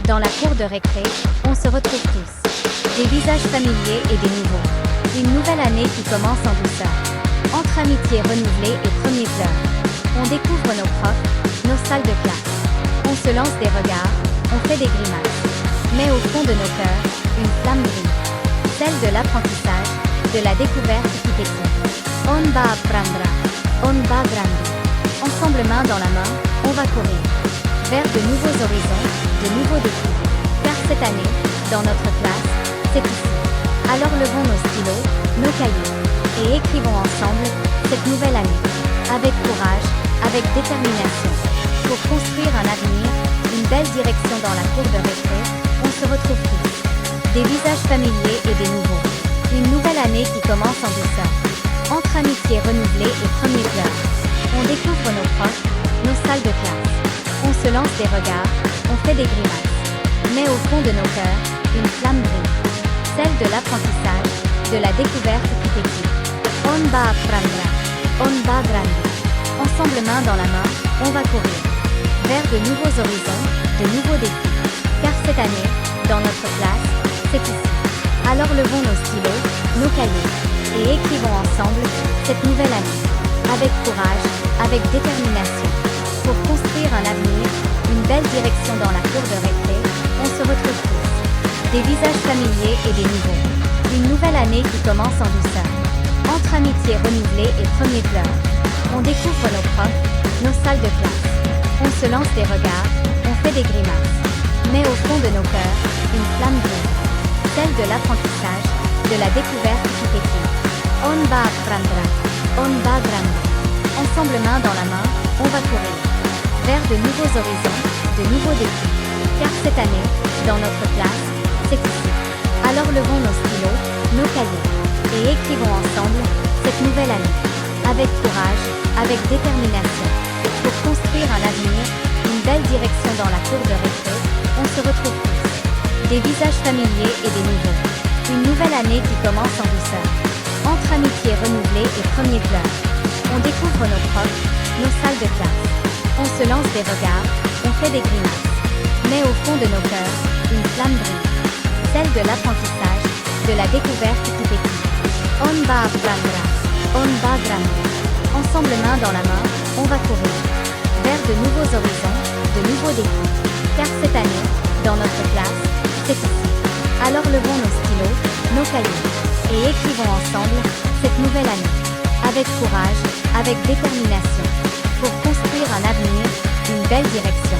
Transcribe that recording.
Dans la cour de récré, on se retrouve tous. Des visages familiers et des nouveaux. Une nouvelle année qui commence en douceur. Entre amitié renouvelée et premiers pleurs. On découvre nos profs, nos salles de classe. On se lance des regards, on fait des grimaces. Mais au fond de nos cœurs, une flamme brille. Celle de l'apprentissage, de la découverte qui pétille. On va apprendre, on va grandir. Ensemble main dans la main, on va courir. Vers de nouveaux horizons, de nouveaux défis. Car cette année, dans notre classe, c'est ici. Alors levons nos stylos, nos cahiers, et écrivons ensemble cette nouvelle année. Avec courage, avec détermination. Pour construire un avenir, une belle direction dans la cour de récré, on se retrouve tous. Des visages familiers et des nouveaux. Une nouvelle année qui commence en douceur. Entre amitié renouvelée et premiers pleurs. On découvre nos profs, nos salles de classe. On se lance des regards, on fait des grimaces. Mais au fond de nos cœurs, une flamme brille. Celle de l'apprentissage, de la découverte qui pétille. On va apprendre, on va grandir. Ensemble main dans la main, on va courir. Vers de nouveaux horizons, de nouveaux défis. Car cette année, dans notre classe, c'est ici. Alors levons nos stylos, nos cahiers, et écrivons ensemble cette nouvelle année. Avec courage, avec détermination. Pour construire un avenir, une belle direction dans la cour de récré, on se retrouve tous. Des visages familiers et des nouveaux. Une nouvelle année qui commence en douceur. Entre amitié renouvelée et premiers pleurs. On découvre nos profs, nos salles de classe. On se lance des regards, on fait des grimaces. Mais au fond de nos cœurs, une flamme brille. Celle de l'apprentissage, de la découverte qui pétille. On va apprendre, on va grandir. Ensemble main dans la main, on va courir. Vers de nouveaux horizons, de nouveaux défis. Car cette année, dans notre classe, c'est ici. Alors levons nos stylos, nos cahiers, et écrivons ensemble cette nouvelle année. Avec courage, avec détermination. Pour construire un avenir, une belle direction dans la cour de récré, on se retrouve tous. Des visages familiers et des nouveaux. Une nouvelle année qui commence en douceur. Entre amitié renouvelée et premiers pleurs. On découvre nos profs, nos salles de classe. On se lance des regards, on fait des grimaces. Mais au fond de nos cœurs, une flamme brille. Celle de l'apprentissage, de la découverte qui pétille. On va apprendre, on va grandir. Ensemble main dans la main, on va courir. Vers de nouveaux horizons, de nouveaux défis. Car cette année, dans notre classe, c'est ici. Alors levons nos stylos, nos cahiers, et écrivons ensemble cette nouvelle année. Avec courage, avec détermination. Pour construire un avenir, une belle direction.